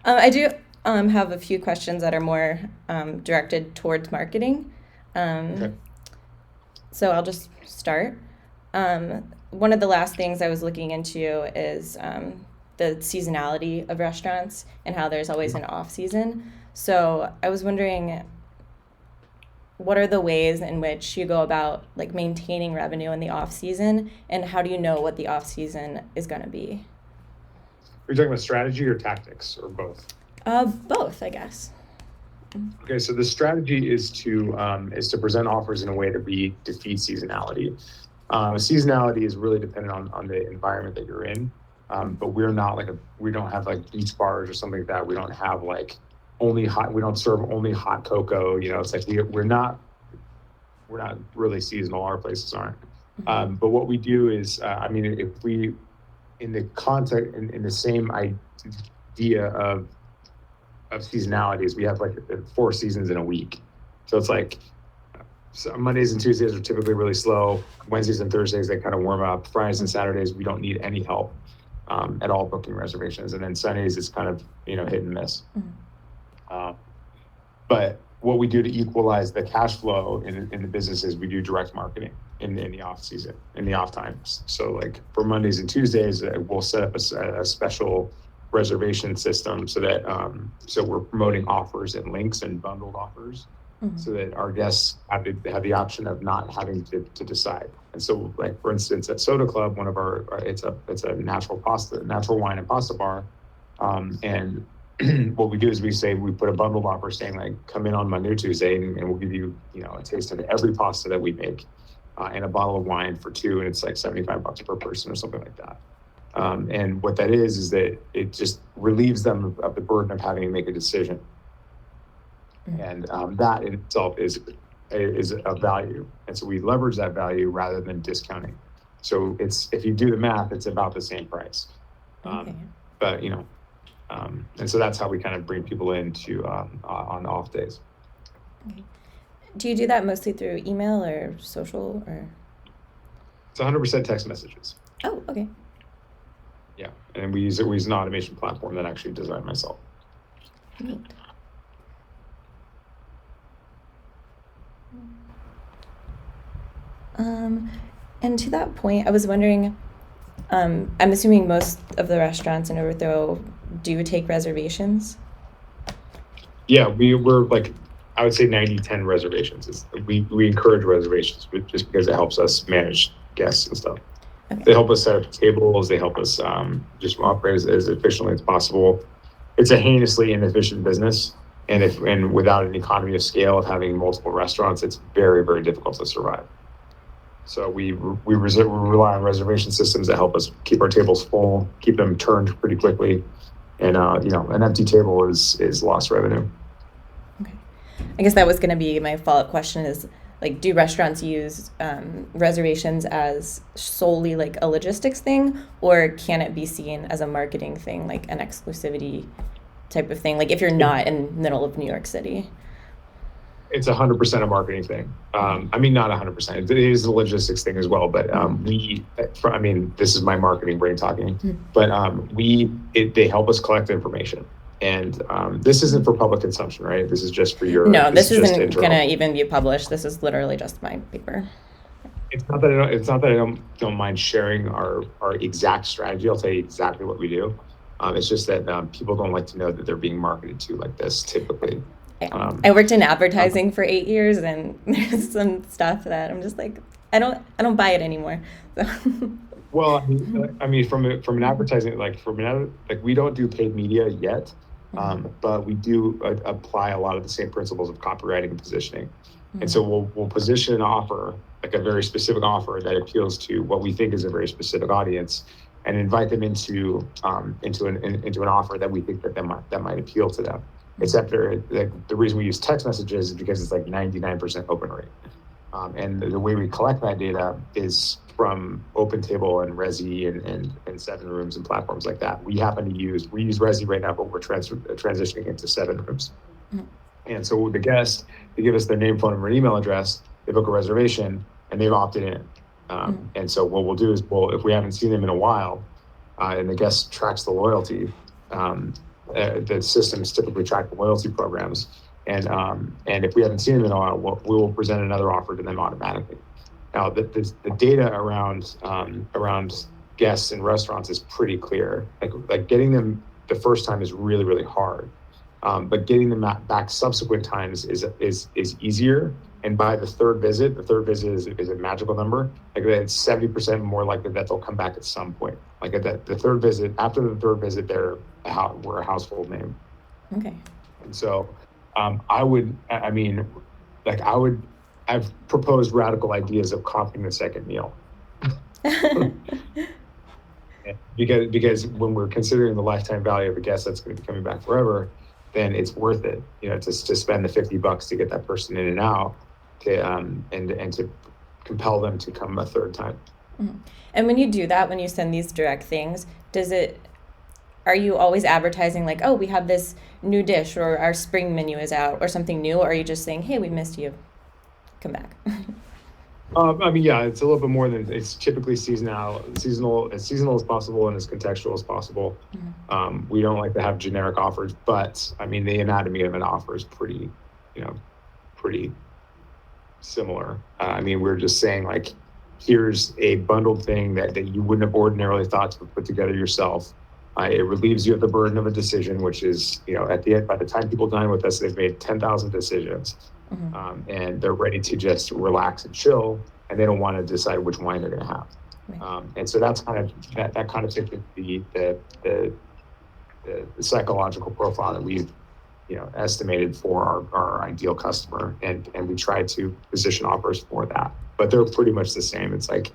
I do have a few questions that are more directed towards marketing. Okay. Um, so I'll just start. One of the last things I was looking into is the seasonality of restaurants and how there's always an off season. So I was wondering, what are the ways in which you go about like maintaining revenue in the off season, and how do you know what the off season is going to be? Are you talking about strategy or tactics or both? Both, I guess. Okay, so the strategy is to present offers in a way that we defeat seasonality. Seasonality is really dependent on the environment that you're in. But we don't have like beach bars or something like that. We don't have like only hot. We don't serve only hot cocoa. It's like we're not really seasonal. Our places aren't. Mhm. But what we do is, I mean, if we in the context in the same idea of seasonalities, we have like four seasons in a week. So it's like so Mondays and Tuesdays are typically really slow. Wednesdays and Thursdays they kind of warm up. Fridays and Saturdays we don't need any help at all booking reservations, and then Sundays it's kind of hit and miss. Mhm. Uh, but what we do to equalize the cash flow in the business is we do direct marketing in the off season, in the off times. So like for Mondays and Tuesdays, we'll set up a special reservation system so we're promoting offers and links and bundled offers Mhm. so that our guests have the option of not having to decide. And so, like for instance, at Soda Club, one of it's a natural wine and pasta bar, and what we do is we put a bundled offer saying like come in on Monday or Tuesday and we'll give you a taste of every pasta that we make, and a bottle of wine for two, and it's like $75 per person or something like that. And what that is that it just relieves them of the burden of having to make a decision, Mhm. and that in itself is a value, and so we leverage that value rather than discounting. So it's if you do the math, it's about the same price, Okay. but and so that's how we kind of bring people into on off days. Okay. Do you do that mostly through email or social or? It's 100% text messages. Oh, okay. Yeah, and we use an automation platform that I actually designed myself. Neat. Um, and to that point, I was wondering, I'm assuming most of the restaurants in Overthrow do take reservations. Yeah, we're like I would say 90-10 reservations. We encourage reservations just because it helps us manage guests and stuff. Okay. They help us set up tables. They help us just operate as efficiently as possible. It's a heinously inefficient business, and without an economy of scale of having multiple restaurants, it's very very difficult to survive. So we rely on reservation systems that help us keep our tables full, keep them turned pretty quickly, and an empty table is lost revenue. Okay. I guess that was going to be my follow-up question is like, do restaurants use reservations as solely like a logistics thing, or can it be seen as a marketing thing, like an exclusivity type of thing? Like if you're It, not in the middle of New York City. it's 100% a marketing thing. Okay. I mean, not 100%. It is a logistics thing as well. But Mm-hmm. I mean, this is my marketing brain talking. Mm-hmm. But they help us collect information, and this isn't for public consumption, right? This is just for No, this this is just isn't gonna internal. even be published. This is literally just my paper. It's not that I don't mind sharing our exact strategy. I'll tell you exactly what we do. It's just that people don't like to know that they're being marketed to like this typically. I Um, worked in uh, advertising for 8 years, and there's some stuff that I'm just like, I don't buy it anymore. So. well, I mean, from an advertising like we don't do paid media yet, Mhm. but we do apply a lot of the same principles of copywriting and positioning. And Mhm. so we'll position an offer, like a very specific offer that appeals to what we think is a very specific audience, and invite them into an offer that we think that might appeal to them. Mhm. Except the reason we use text messages is because it's like 99% open rate. And the way we collect that data is from OpenTable and Resi and Seven Rooms and platforms like that. We use Resi right now, but we're transitioning into Seven Rooms. Mhm. And so the guest, they give us their name, phone number, and email address. They book a reservation, and they've opted in. Mhm. And so what we'll do is, if we haven't seen them in a while, and the guest tracks the loyalty, um, the systems typically track the loyalty programs. And if we haven't seen them in a while, we will present another offer to them automatically. Now, the data around guests in restaurants is pretty clear. Like getting them the first time is really, really hard. But getting them back subsequent times is easier. And by the third visit is a magical number. Like it's 70% more likely that they'll come back at some point. Like after the third visit, we're a household name. Okay. And so, I've proposed radical ideas of comping the second meal. because when we're considering the lifetime value of a guest that's going to be coming back forever, then it's worth it, to spend the $50 to get that person in and out, and to compel them to come a third time. Mm-hmm. And when you do that, when you send these direct things, are you always advertising like, oh, we have this new dish, or our spring menu is out, or something new? Or are you just saying, hey, we missed you, come back? Yeah, it's a little bit more than, it's typically seasonal, as seasonal as possible and as contextual as possible. Mm-hmm. We don't like to have generic offers, but the anatomy of an offer is pretty similar. We're just saying, like, here's a bundled thing that you wouldn't have ordinarily thought to put together yourself. It relieves you of the burden of a decision, which is, at the end, by the time people dine with us, they've made 10,000 decisions. Mm-hmm. And they're ready to just relax and chill, and they don't want to decide which wine they're going to have. Right. And so that's kind of fits the psychological profile that we've estimated for our ideal customer, and we try to position offers for that. But they're pretty much the same. It's like,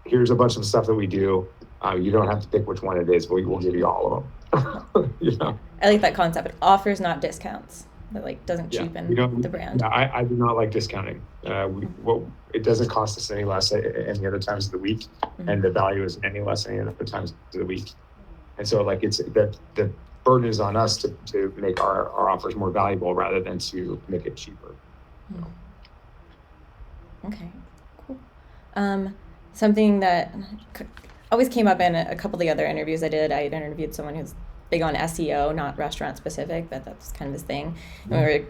here's a bunch of stuff that we do. You don't have to pick which one it is, but we'll give you all of them. I like that concept. Offers, not discounts. That doesn't cheapen the brand. Yeah, I do not like discounting. It doesn't cost us any less any other times of the week, mm-hmm. and the value is any less any other times of the week. And so, like, it's the burden is on us to make our offers more valuable rather than to make it cheaper. Mm-hmm. Okay, cool. Something that always came up in a couple of the other interviews I did. I had interviewed someone who's big on SEO, not restaurant specific, but that's kind of his thing. Mm-hmm. And we were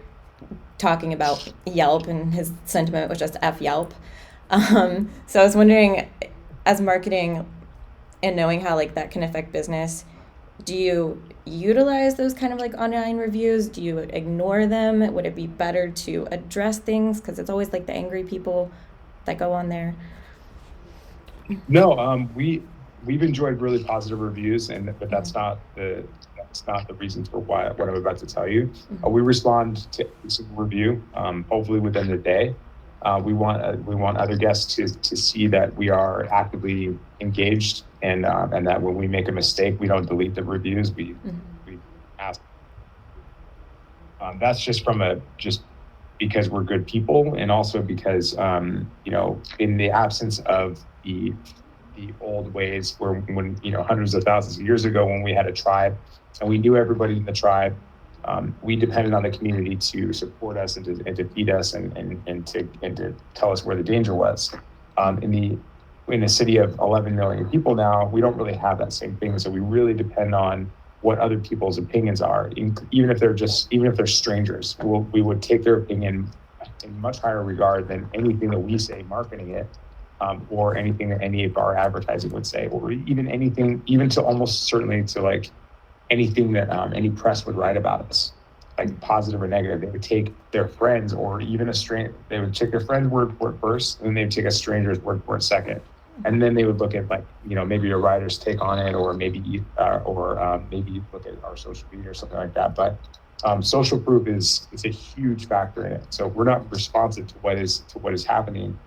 talking about Yelp, and his sentiment was just F Yelp. So I was wondering, as marketing and knowing how that can affect business, do you utilize those kind of online reviews? Do you ignore them? Would it be better to address things? Because it's always the angry people that go on there. No, we've enjoyed really positive reviews, but that's not the reason for what I'm about to tell you. Mm-hmm. We respond to every single review, hopefully within the day. We want other guests to see that we are actively engaged, and that when we make a mistake, we don't delete the reviews. We ask. That's just because we're good people, and also because in the absence of the old ways when hundreds of thousands of years ago, when we had a tribe and we knew everybody in the tribe, we depended on the community to support us and to feed us and to tell us where the danger was. In a city of 11 million people now, we don't really have that same thing. So we really depend on what other people's opinions are, even if they're strangers. We would take their opinion in much higher regard than anything that we say marketing it. Or anything that any of our advertising would say, or even to almost certainly to anything that any press would write about us, positive or negative. They would take their friends, or even they would take their friend's word for it first, and then they would take a stranger's word for it second. And then they would look at maybe a writer's take on it, or maybe look at our social media or something like that. But social proof is a huge factor in it. So we're not responsive to what is happening,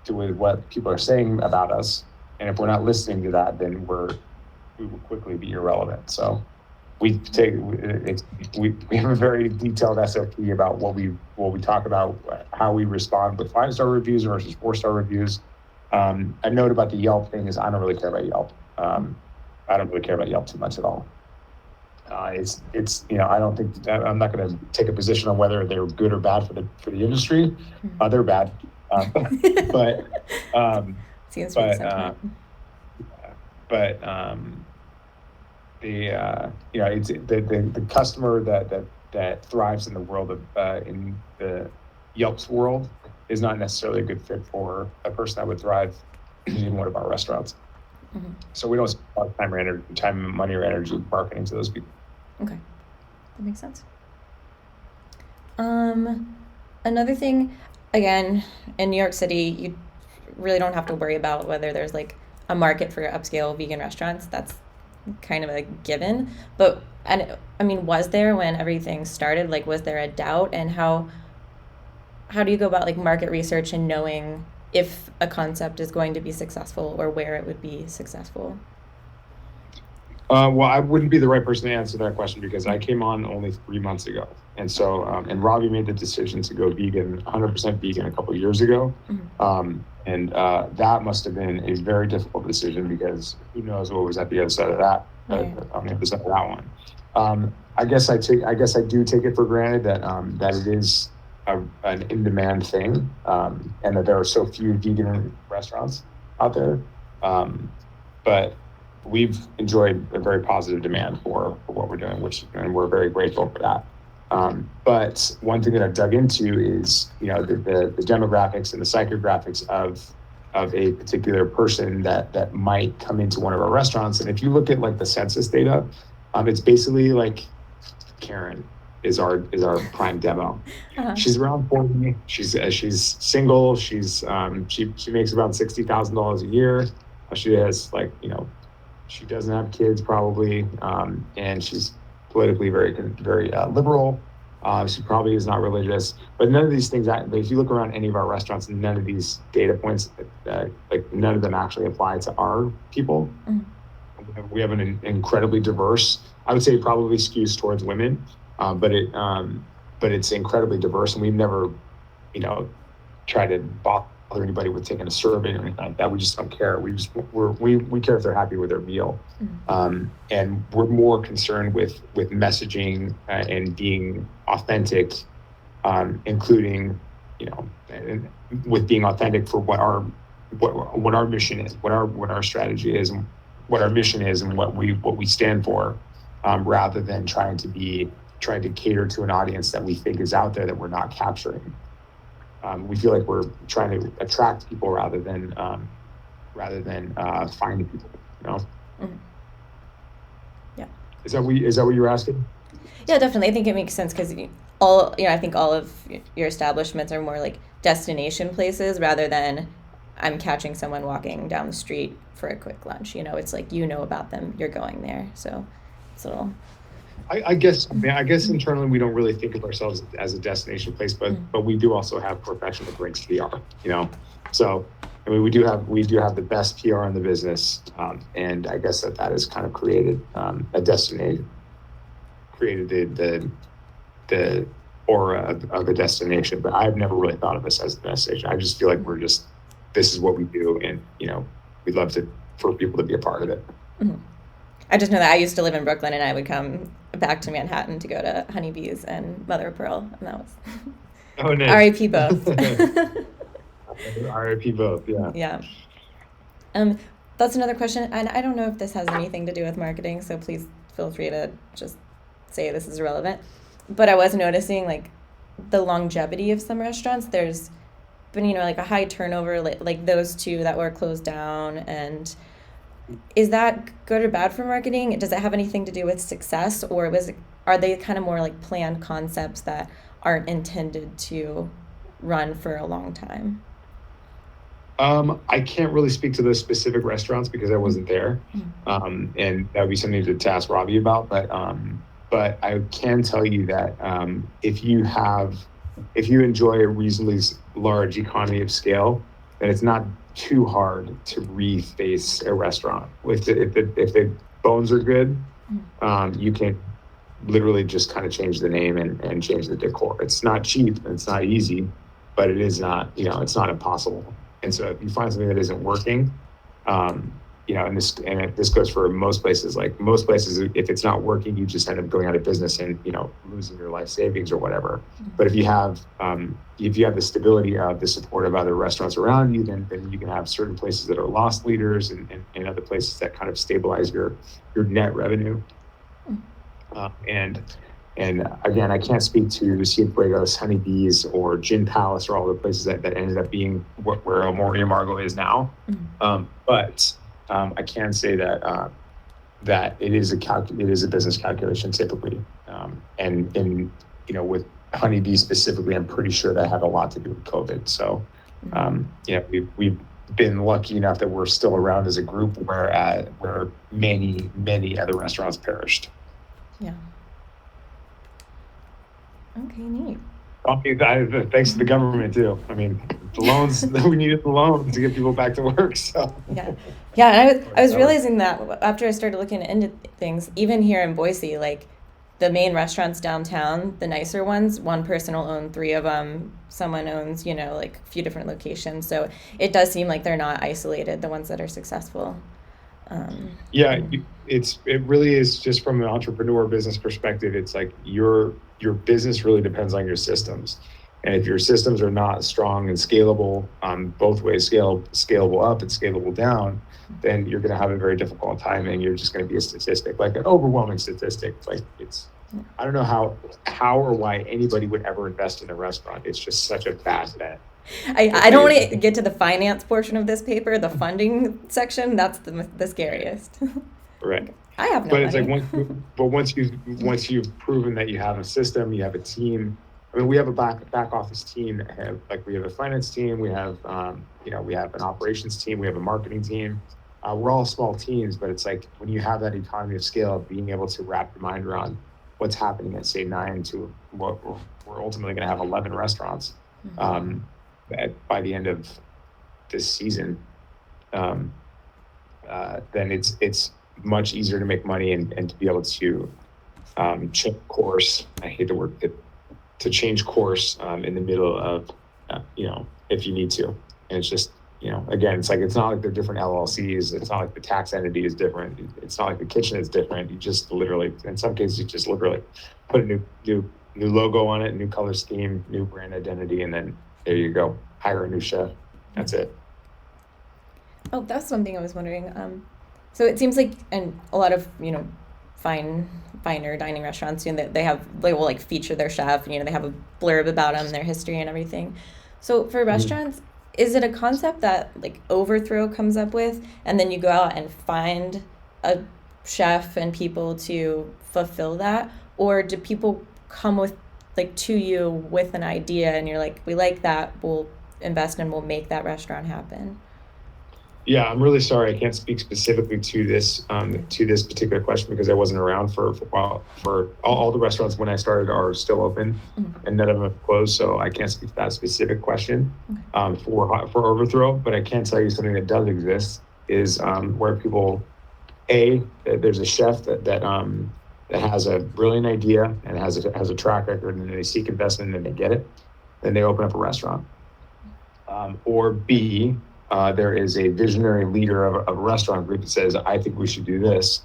to what people are saying about us, and if we're not listening to that, then we will quickly be irrelevant. So we have a very detailed SOP about what we talk about, how we respond with 5-star reviews versus 4-star reviews. A note about the Yelp thing is I don't really care about Yelp. I don't really care about Yelp too much at all. It's I don't think I'm not going to take a position on whether they're good or bad for the industry. They're bad. But it's the customer that thrives in the world of in the Yelp's world is not necessarily a good fit for a person that would thrive in one of our restaurants. Mm-hmm. So we don't spend a lot of time, money, or energy marketing to those people. Okay, that makes sense. Another thing, again, in New York City, you really don't have to worry about whether there's like a market for upscale vegan restaurants. That's kind of a given. But and I mean, was there when everything started? Like, was there a doubt? And how do you go about like market research and knowing if a concept is going to be successful or where it would be successful? Well, I wouldn't be the right person to answer that question because I came on only 3 months ago. And so, and Robbie made the decision to go vegan, 100% vegan a couple of years ago. Mm-hmm. And that must have been a very difficult decision because who knows what was at the other side of that, on the other side of that one. I guess I do take it for granted that it is an in-demand thing, and that there are so few vegan restaurants out there. But we've enjoyed a very positive demand for what we're doing, and we're very grateful for that. But one thing that I've dug into is, the demographics and the psychographics of a particular person that might come into one of our restaurants. And if you look at like the census data, it's basically like Karen is our prime demo. Uh-huh. She's around 40. She's single. She makes about $60,000 a year. She has she doesn't have kids probably, and she's politically very, very liberal. She probably is not religious, but none of these things. If you look around any of our restaurants, none of these data points, none of them actually apply to our people. Mm-hmm. We have an incredibly diverse. I would say it probably skews towards women, but it's incredibly diverse, and we've never, tried to bother anybody with taking a survey or anything like that. We just don't care. We care if they're happy with their meal. Mm-hmm. And we're more concerned with messaging and being authentic, including, and with being authentic for what our mission is, what our strategy is, and what our mission is, and what we stand for, rather than trying to cater to an audience that we think is out there that we're not capturing. We feel like we're trying to attract people rather than find people. Mm-hmm. Yeah. Is that what you were asking? Yeah, definitely. I think it makes sense because I think all of your establishments are more like destination places rather than I'm catching someone walking down the street for a quick lunch. It's like about them, you're going there, so it's a little. I guess internally we don't really think of ourselves as a destination place, but we do also have professional drinks PR, So I mean, we do have the best PR in the business, and I guess that has kind of created a destination, created the aura of a destination. But I've never really thought of us as a destination. I just feel like this is what we do, and we'd love for people to be a part of it. Mm-hmm. I just know that I used to live in Brooklyn, and I would come back to Manhattan to go to Honeybees and Mother of Pearl, and that was nice. R.I.P. both. R.I.P. both, yeah. Yeah. That's another question, and I don't know if this has anything to do with marketing, so please feel free to just say this is irrelevant. But I was noticing like the longevity of some restaurants. There's been like a high turnover, like those two that were closed down, and is that good or bad for marketing? Does it have anything to do with success, or are they kind of more like planned concepts that aren't intended to run for a long time? I can't really speak to those specific restaurants because I wasn't there, and that would be something to ask Robbie about. But I can tell you that if you enjoy a reasonably large economy of scale, then it's not too hard to reface a restaurant. If the bones are good, you can literally just kind of change the name and change the decor. It's not cheap and it's not easy, but it is not, it's not impossible. And so if you find something that isn't working, this goes for most places. Like most places, if it's not working, you just end up going out of business and losing your life savings or whatever. But if you have the stability of the support of other restaurants around you, then you can have certain places that are loss leaders and other places that kind of stabilize your net revenue. And again, I can't speak to Cienfuegos, Honeybees, or Gin Palace, or all the places that ended up being where El Margo is now. But I can say that it is a business calculation typically, and with Honeybee specifically, I'm pretty sure that had a lot to do with COVID. So we've been lucky enough that we're still around as a group, where many other restaurants perished. Yeah. Okay, neat. Thanks to the government too. I mean, the loans, we needed the loans to get people back to work. So yeah. And I was realizing that after I started looking into things, even here in Boise, like the main restaurants downtown, the nicer ones, one person will own 3 of them. Someone owns, like a few different locations. So it does seem like they're not isolated, the ones that are successful. It really is just from an entrepreneur business perspective. It's like your business really depends on your systems, and if your systems are not strong and scalable, both ways, scalable up and scalable down, then you're going to have a very difficult time, and you're just going to be a statistic, like an overwhelming statistic. Like I don't know how or why anybody would ever invest in a restaurant. It's just such a bad bet. I don't want to get to the finance portion of this paper, the funding section. That's the scariest. Right. I have no money. It's like once you've proven that you have a system, you have a team. I mean, we have a back office team. We have a finance team. We have we have an operations team. We have a marketing team. We're all small teams, but it's like when you have that economy of scale, being able to wrap your mind around what's happening at say 9 to what we're ultimately going to have 11 restaurants. By the end of this season, then it's much easier to make money and to be able to change course. I hate the word, to change course in the middle of, if you need to. And it's just, again, it's not like they're different LLCs. It's not like the tax entity is different. It's not like the kitchen is different. You just literally, in some cases, you just literally put a new logo on it, new color scheme, new brand identity, and then there you go. Hire a new chef. That's it. Oh, that's something I was wondering. So it seems like, and a lot of finer dining restaurants, they will feature their chef. They have a blurb about them, their history and everything. So for restaurants, is it a concept that Overthrow comes up with, and then you go out and find a chef and people to fulfill that, or do people come with to you with an idea and you're like, we like that, we'll invest and we'll make that restaurant happen? Yeah, I'm really sorry. I can't speak specifically to this particular question because I wasn't around for a while. For all the restaurants when I started are still open, and none of them have closed. So I can't speak to that specific question for Overthrow. But I can tell you something that does exist is where people, there's a chef that has a brilliant idea and has a track record, and they seek investment and they get it, then they open up a restaurant. Or B, there is a visionary leader of a restaurant group that says, I think we should do this.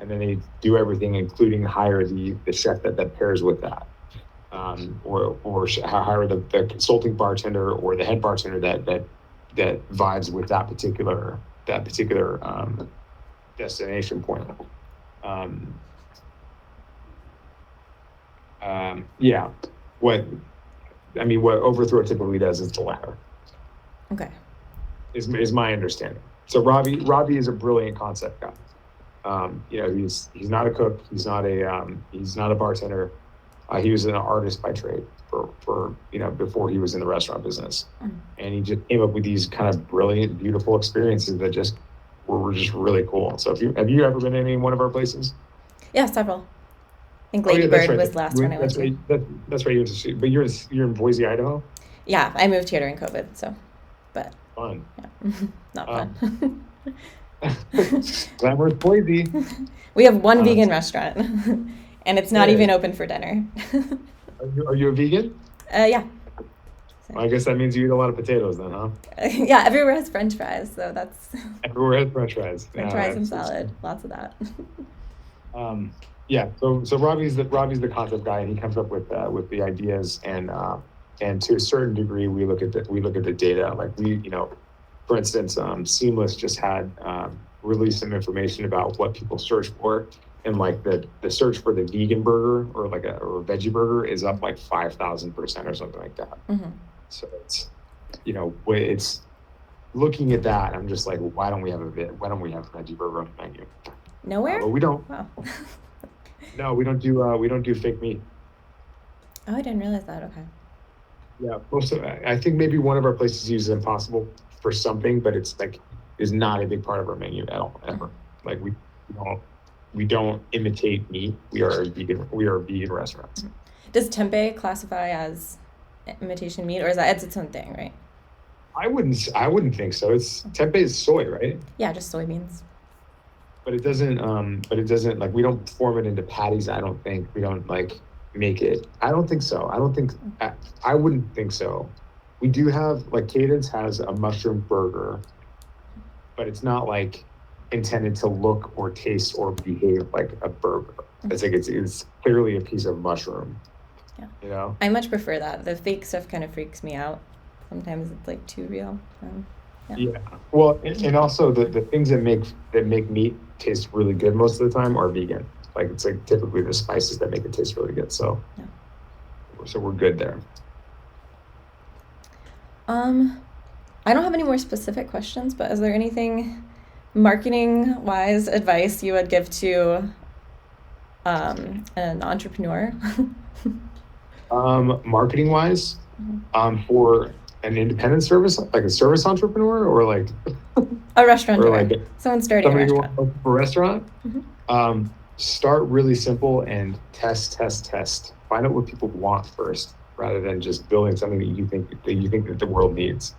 And then they do everything, including hire the chef that pairs with that. Or hire the consulting bartender or the head bartender that vibes with that particular destination point. What Overthrow typically does is the latter. Okay. Is my understanding. So Ravi is a brilliant concept guy. He's not a cook. He's not a bartender. He was an artist by trade for before he was in the restaurant business, and he just came up with these kind of brilliant, beautiful experiences that just were just really cool. So have you ever been to any one of our places? Yeah, several. I think Lady Bird was the last one I went to. That's right. But you're in Boise, Idaho. Yeah, I moved here during COVID, so. But fun. Yeah. Not fun. Glamorous Boise. We have one vegan restaurant, and it's not even open for dinner. Are you a vegan? Yeah. So. I guess that means you eat a lot of potatoes then, huh? Yeah, everywhere has French fries, so that's Everywhere has French fries. French fries and salad, lots of that. Yeah. So Robbie's the concept guy, and he comes up with the ideas, and to a certain degree, we look at the data. Like for instance, Seamless just had released some information about what people search for, and like the search for the vegan burger or or a veggie burger is up like 5,000% or something like that. Mm-hmm. So it's looking at that. I'm just like, why don't we have a veggie burger on the menu? Nowhere? But we don't. Wow. No, we don't do fake meat. Oh, I didn't realize that. Okay. Yeah, I think maybe one of our places uses Impossible for something, but it's is not a big part of our menu at all, ever. Like we don't imitate meat. We are a vegan restaurant. Does tempeh classify as imitation meat, or is that its own thing, right? I wouldn't think so. Tempeh is soy, right? Yeah, just soybeans. But it doesn't like, we don't form it into patties. I don't think we don't make it. I don't think so. I wouldn't think so. We do have Cadence has a mushroom burger, but it's not intended to look or taste or behave like a burger. It's it's clearly a piece of mushroom. Yeah. I much prefer that. The fake stuff kind of freaks me out. Sometimes it's too real. Yeah. Well, and also the things that make meat taste really good most of the time are vegan. It's typically the spices that make it taste really good. So, so we're good there. I don't have any more specific questions, but is there anything marketing-wise advice you would give to an entrepreneur? Marketing-wise, for an independent service, like a service entrepreneur, or a restaurant, or someone starting a restaurant. Who wants a restaurant. Mm-hmm. Start really simple and test. Find out what people want first, rather than just building something that you think that the world needs.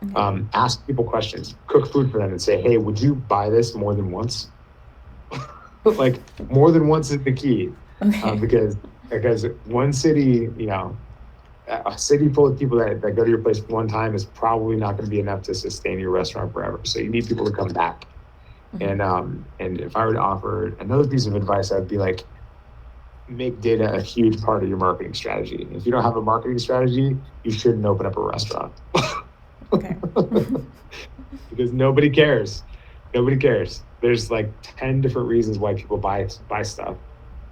Mm-hmm. Ask people questions. Cook food for them and say, "Hey, would you buy this more than once?" More than once is the key, because one city, a city full of people that go to your place one time is probably not going to be enough to sustain your restaurant forever. So you need people to come back. Mm-hmm. And if I were to offer another piece of advice, I'd be make data a huge part of your marketing strategy. If you don't have a marketing strategy, you shouldn't open up a restaurant. Okay. Because nobody cares. There's 10 different reasons why people buy stuff.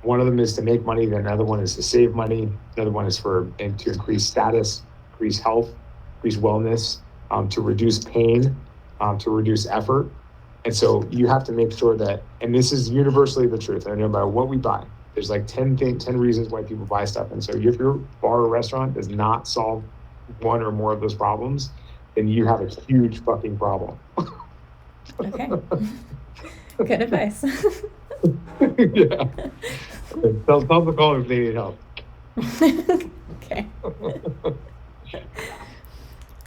One of them is to make money. Then another one is to save money. Another one is to increase status, increase health, increase wellness, to reduce pain, to reduce effort. And so you have to make sure that, and this is universally the truth, no matter what we buy, there's 10 reasons why people buy stuff. And so if your bar or restaurant does not solve one or more of those problems, then you have a huge fucking problem. Okay. Good advice. Yeah. Tell them to call if they need help. Okay.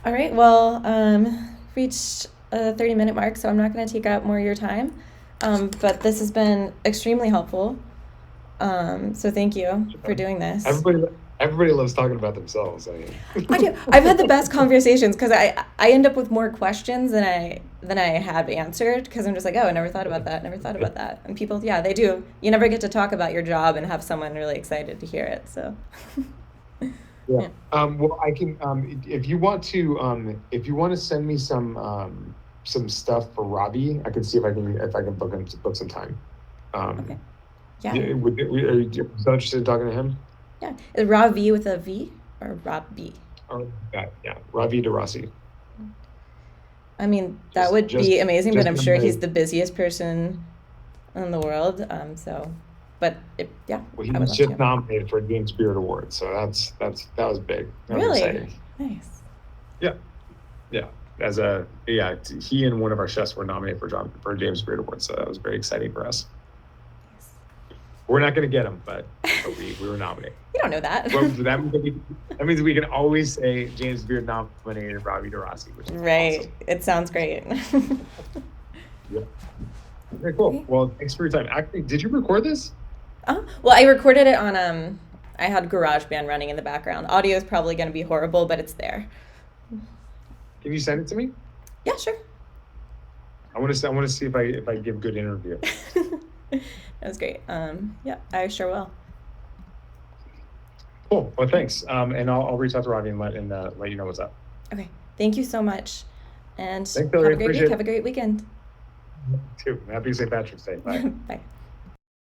All right. Well, reached a 30-minute mark, so I'm not going to take up more of your time. But this has been extremely helpful. So thank you for doing this. Everybody loves talking about themselves. I do. I've had the best conversations because I end up with more questions than I have answered, because I'm just I never thought about that. And people, they do. You never get to talk about your job and have someone really excited to hear it. So. Yeah. Well, I can. If you want to send me some stuff for Robbie, I can see if I can book some time. Okay. Yeah. Are you interested in talking to him? Yeah. Is Ravi with a V or Robbie? Or Ravi DeRossi. I mean, that would be amazing, but I'm sure he's the busiest person in the world. Well, he was just nominated for a James Beard Award, so that was big. That was really exciting. Nice. Yeah. He and one of our chefs were nominated for a James Beard Award, so that was very exciting for us. We're not going to get him, but we were nominated. You don't know that. Well, that means we can always say James Beard nominated Ravi DeRossi, which is right. Awesome. It sounds great. Yeah. Very cool. Well, thanks for your time. Actually, did you record this? Well, I recorded it on I had GarageBand running in the background. Audio is probably going to be horrible, but it's there. Can you send it to me? Yeah, sure. I want to see if I give good interview. That was great. Yeah, I sure will. Cool. Well, thanks. And I'll reach out to Robbie and let you know what's up. Okay. Thank you so much. And Thanks, Hilary. have a great week. Have a great weekend. You too. Happy St. Patrick's Day. Bye. Bye.